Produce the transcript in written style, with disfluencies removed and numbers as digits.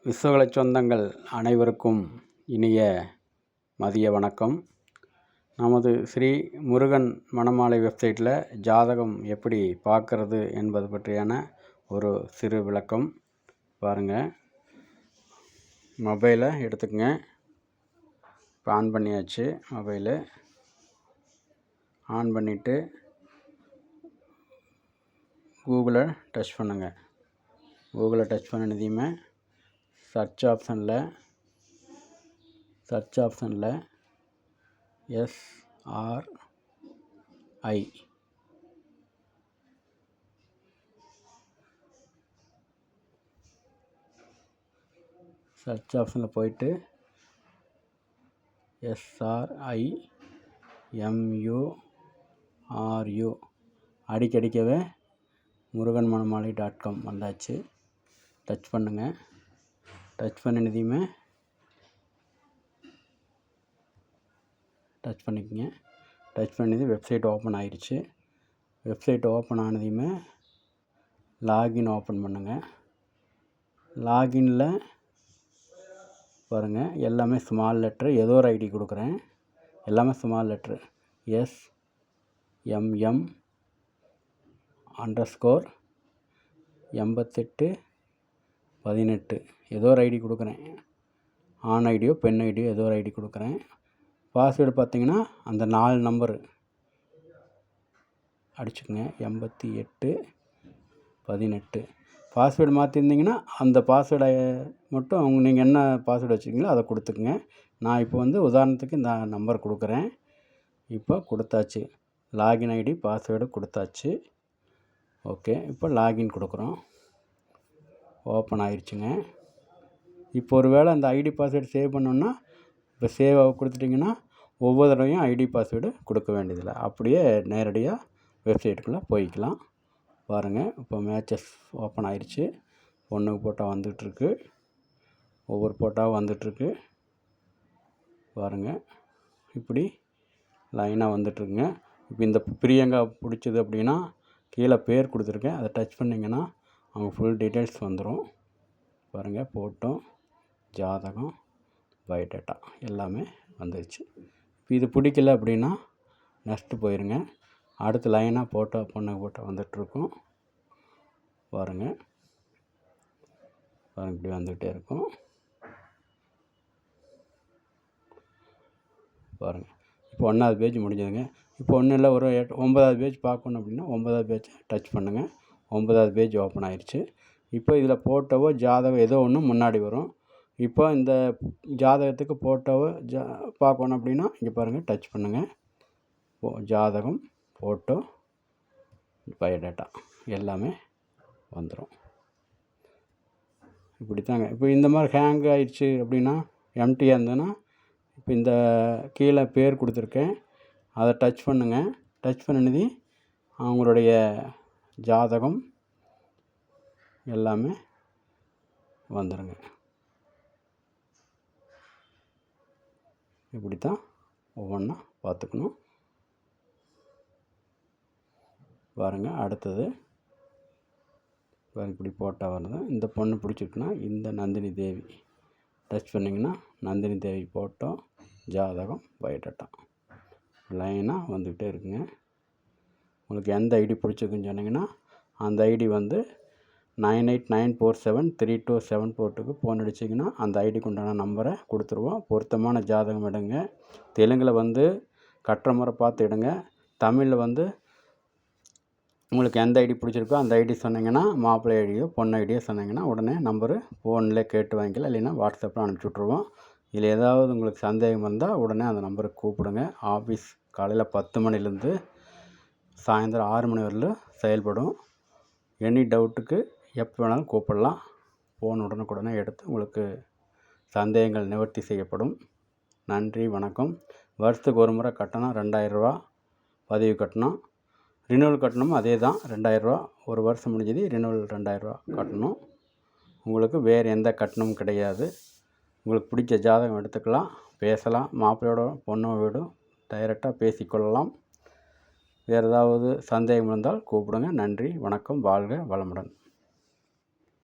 விஸ்வகலை சொந்தங்கள் அனைவருக்கும் இனிய மதிய வணக்கம். நமது ஸ்ரீ முருகன் மணமாலை வெப்சைட்டில் ஜாதகம் எப்படி பார்க்கறது என்பது பற்றியான ஒரு சிறு விளக்கம் பாருங்கள். மொபைலை எடுத்துக்கங்க. இப்போ ஆன் பண்ணியாச்சு. மொபைலு ஆன் பண்ணிவிட்டு கூகுளை டச் பண்ணுங்கள். கூகுளை டச் பண்ணினதையுமே சர்ச் ஆப்ஷனில் SRI சர்ச் ஆப்ஷனில் போயிட்டு SRIMURU அடிக்கடிக்கவே muruganmanamali.com வந்தாச்சு. டச் பண்ணுங்கள். டச் பண்ணினதையுமே டச் பண்ணிக்கங்க. டச் பண்ணினது வெப்சைட் ஓப்பன் ஆயிடுச்சு. வெப்சைட் ஓப்பன் ஆனதையுமே லாகின் ஓப்பன் பண்ணுங்கள். லாகினில் பாருங்கள், எல்லாமே ஸ்மால் லெட்ரு. ஏதோ ஒரு ஐடி கொடுக்குறேன். எல்லாமே ஸ்மால் லெட்ரு. SMM_8818 ஏதோ ஒரு ஐடி கொடுக்குறேன். ஆன் ஐடியோ பெண் ஐடியோ ஏதோ ஒரு ஐடி கொடுக்குறேன். பாஸ்வேர்டு பார்த்தீங்கன்னா அந்த 4 நம்பரு அடிச்சுக்கோங்க. 8818. பாஸ்வேர்டு மாற்றிருந்தீங்கன்னா அந்த பாஸ்வேர்டை மட்டும் நீங்கள் என்ன பாஸ்வேர்டு வச்சுருக்கீங்களோ அதை கொடுத்துக்குங்க. நான் இப்போ உதாரணத்துக்கு இந்த நம்பர் கொடுக்குறேன். இப்போ கொடுத்தாச்சு. லாகின் ஐடி பாஸ்வேர்டு கொடுத்தாச்சு. ஓகே, இப்போ லாகின் கொடுக்குறோம். ஓப்பன் ஆயிடுச்சுங்க. இப்போ ஒரு வேளை அந்த ஐடி பாஸ்வேர்டு சேவ் பண்ணோன்னா, இப்போ சேவ் கொடுத்துட்டிங்கன்னா ஒவ்வொரு தடவையும் ஐடி பாஸ்வேர்டு கொடுக்க வேண்டியதில்லை. அப்படியே நேரடியாக வெப்சைட்டுக்குள்ளே போய்க்கலாம். பாருங்கள், இப்போ மேட்சஸ் ஓப்பன் ஆயிடுச்சு. பொண்ணுக்கு ஃபோட்டோ வந்துட்டுருக்கு. ஒவ்வொரு ஃபோட்டோவும் வந்துட்டுருக்கு. பாருங்கள், இப்படி லைனாக வந்துட்டுருக்குங்க. இப்போ இந்த பிரியங்கா பிடிச்சது அப்படின்னா கீழே பேர் கொடுத்துருக்கேன். அதை டச் பண்ணிங்கன்னா அவங்க ஃபுல் டீட்டெயில்ஸ் வந்துடும். பாருங்கள், ஃபோட்டோ, ஜாதகம், பயோடேட்டா எல்லாமே வந்துடுச்சு. இப்போ இது பிடிக்கல அப்படின்னா நெக்ஸ்ட்டு போயிருங்க. அடுத்த லைனாக ஃபோட்டோ ஃபோட்டோ வந்துட்டுருக்கும். பாருங்கள் இப்படி வந்துகிட்டே இருக்கும். பாருங்கள், இப்போ 1வது பேஜ் முடிஞ்சதுங்க. இப்போ ஒன்றும் இல்லை, ஒரு 9வது பேஜ் பார்க்கணும் அப்படின்னா 9வது பேஜை டச் பண்ணுங்கள். 9வது பேஜ் ஓப்பன் ஆயிடுச்சு. இப்போ இதில் ஃபோட்டோவோ ஜாதகம் ஏதோ ஒன்று முன்னாடி வரும். இப்போ இந்த ஜாதகத்துக்கு ஃபோட்டோவை பார்க்கணும் அப்படின்னா இங்கே பாருங்கள், டச் பண்ணுங்கள். ஜாதகம், ஃபோட்டோ, பயோடேட்டா எல்லாமே வந்துடும். இப்படி தாங்க. இப்போ இந்த மாதிரி ஹேங் ஆயிடுச்சு அப்படின்னா, எம்டியாக இருந்ததுன்னா, இப்போ இந்த கீழே பேர் கொடுத்துருக்கேன், அதை டச் பண்ணுங்கள். டச் பண்ணினது அவங்களுடைய ஜாதகம் எல்லாமே வந்துடுங்க. இப்படி தான் ஒவ்வொன்றா பார்த்துக்கணும். பாருங்கள், அடுத்தது பாருங்கள், இப்படி போட்டால் வருது. இந்த பொண்ணு பிடிச்சிருக்குன்னா இந்த நந்தினி தேவி டச் பண்ணிங்கன்னா நந்தினி தேவி ஃபோட்டோ, ஜாதகம், பயோடேட்டா லைனாக வந்துக்கிட்டே இருக்குங்க. உங்களுக்கு எந்த ஐடி பிடிச்சிருக்குன்னு சொன்னிங்கன்னா அந்த ஐடி 9894732742 ஃபோன் அடிச்சிங்கன்னா அந்த ஐடிக்கு உண்டான நம்பரை கொடுத்துருவோம். பொருத்தமான ஜாதகம் எடுங்க. தெலுங்கில் கட்டுற முறை பார்த்து எடுங்க. தமிழில் உங்களுக்கு எந்த ஐடி பிடிச்சிருக்கோ அந்த ஐடி சொன்னிங்கன்னா, மாப்பிள்ளை ஐடியோ பொண்ணு ஐடியோ சொன்னிங்கன்னா உடனே நம்பரு ஃபோனில் கேட்டு வாங்கிக்கலாம். இல்லைன்னா வாட்ஸ்அப்பில் அனுப்பிச்சி விட்ருவோம். இதில் ஏதாவது உங்களுக்கு சந்தேகம் இருந்தால் உடனே அந்த நம்பருக்கு கூப்பிடுங்க. ஆஃபீஸ் காலையில் 10 மணிலேருந்து சாயந்தரம் 6 மணி வரலும் செயல்படும். எனி டவுட்டுக்கு எப்போ வேணாலும் கூப்பிடலாம். ஃபோன் உடனுக்குடனே எடுத்து உங்களுக்கு சந்தேகங்கள் நிவர்த்தி செய்யப்படும். நன்றி, வணக்கம். வருஷத்துக்கு ஒரு முறை கட்டணம் 2000 ரூபா பதிவு கட்டணும். ரினிவல் கட்டணமும் அதே தான், 2000 ரூபா. ஒரு வருஷம் முடிஞ்சது, ரினிவல் 2000 ரூபா கட்டணும். உங்களுக்கு வேறு எந்த கட்டணமும் கிடையாது. உங்களுக்கு பிடிச்ச ஜாதகம் எடுத்துக்கலாம், பேசலாம். மாப்பிள்ளையோட பொண்ணோ வீடும் டைரெக்டாக பேசிக்கொள்ளலாம். வேறு ஏதாவது சந்தேகம் இருந்தால் கூப்பிடுங்க. நன்றி, வணக்கம். வாழ்க வளமுடன்.